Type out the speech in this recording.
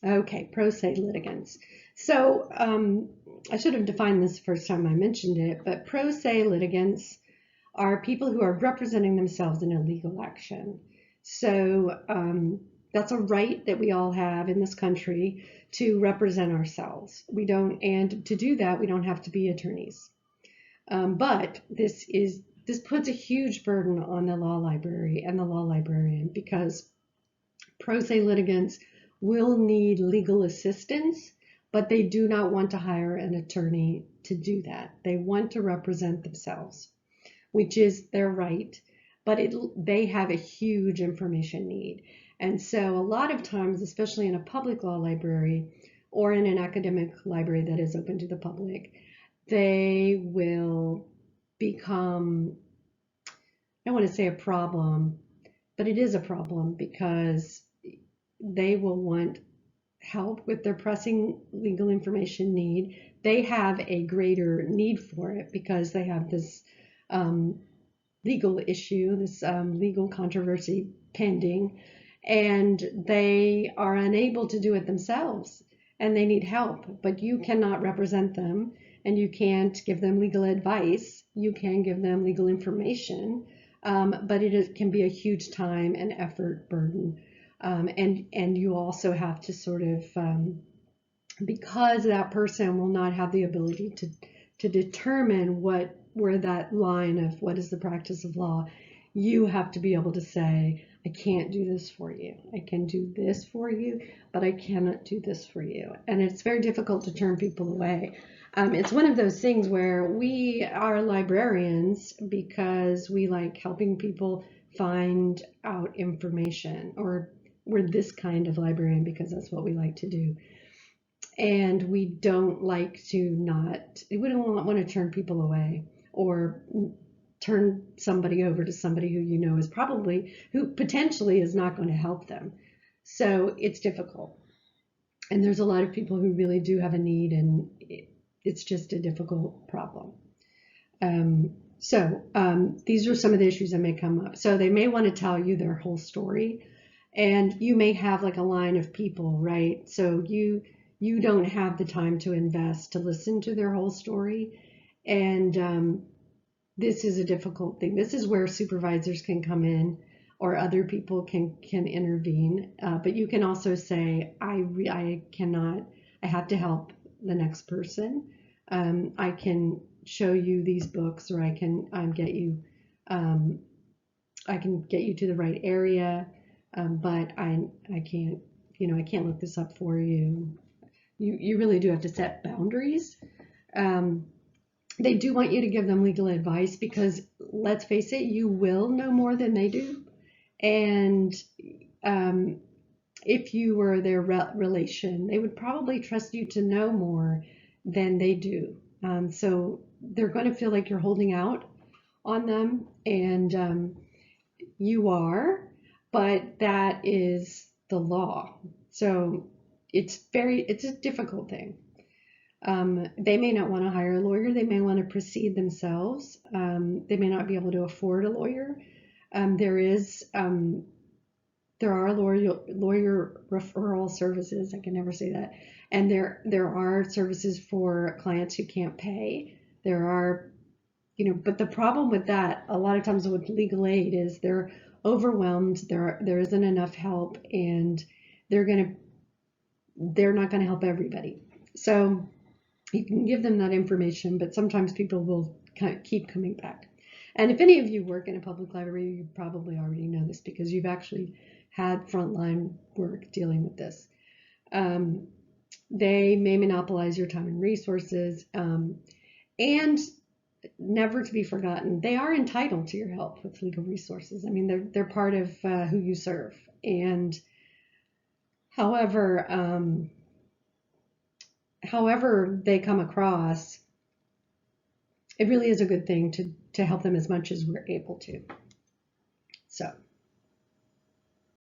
Okay, pro se litigants. So I should have defined this the first time I mentioned it, but pro se litigants are people who are representing themselves in a legal action. So that's a right that we all have in this country to represent ourselves. We don't, and to do that, we don't have to be attorneys. But this puts a huge burden on the law library and the law librarian because pro se litigants will need legal assistance, but they do not want to hire an attorney to do that. They want to represent themselves, which is their right, but they have a huge information need. And so a lot of times, especially in a public law library or in an academic library that is open to the public, they will become, I don't want to say a problem, but it is a problem because they will want help with their pressing legal information need. They have a greater need for it because they have this um, legal issue, this legal controversy pending, and they are unable to do it themselves and they need help. But you cannot represent them and you can't give them legal advice. You can give them legal information, but can be a huge time and effort burden. And you also have to sort of because that person will not have the ability to determine where that line of what is the practice of law, you have to be able to say, I can't do this for you. I can do this for you, but I cannot do this for you. And it's very difficult to turn people away. It's one of those things where we are librarians because we like helping people find out information, or we're this kind of librarian because that's what we like to do. And we don't like to we don't want to turn people away or turn somebody over to somebody who you know is who potentially is not going to help them. So it's difficult. And there's a lot of people who really do have a need, and it's just a difficult problem. These are some of the issues that may come up. So they may want to tell you their whole story, and you may have like a line of people, right? So you don't have the time to invest to listen to their whole story, and this is a difficult thing. This is where supervisors can come in, or other people can intervene. But you can also say, I cannot. I have to help the next person. I can show you these books, or I can get you. I can get you to the right area, but I can't. I can't look this up for you. You really do have to set boundaries. Um, they do want you to give them legal advice because let's face it, you will know more than they do. And um, if you were their relation, they would probably trust you to know more than they do. So they're going to feel like you're holding out on them, and you are, but that is the law. So it's a difficult thing. They may not want to hire a lawyer. They may want to proceed themselves. They may not be able to afford a lawyer. There is there are lawyer referral services. I can never say that. And there are services for clients who can't pay. There are, but the problem with that, a lot of times with legal aid, is they're overwhelmed. There isn't enough help, and they're not gonna help everybody. So you can give them that information, but sometimes people will keep coming back. And if any of you work in a public library, you probably already know this because you've actually had frontline work dealing with this. They may monopolize your time and resources, and never to be forgotten, they are entitled to your help with legal resources. I mean, they're part of who you serve. And however, however they come across, it really is a good thing to help them as much as we're able to. So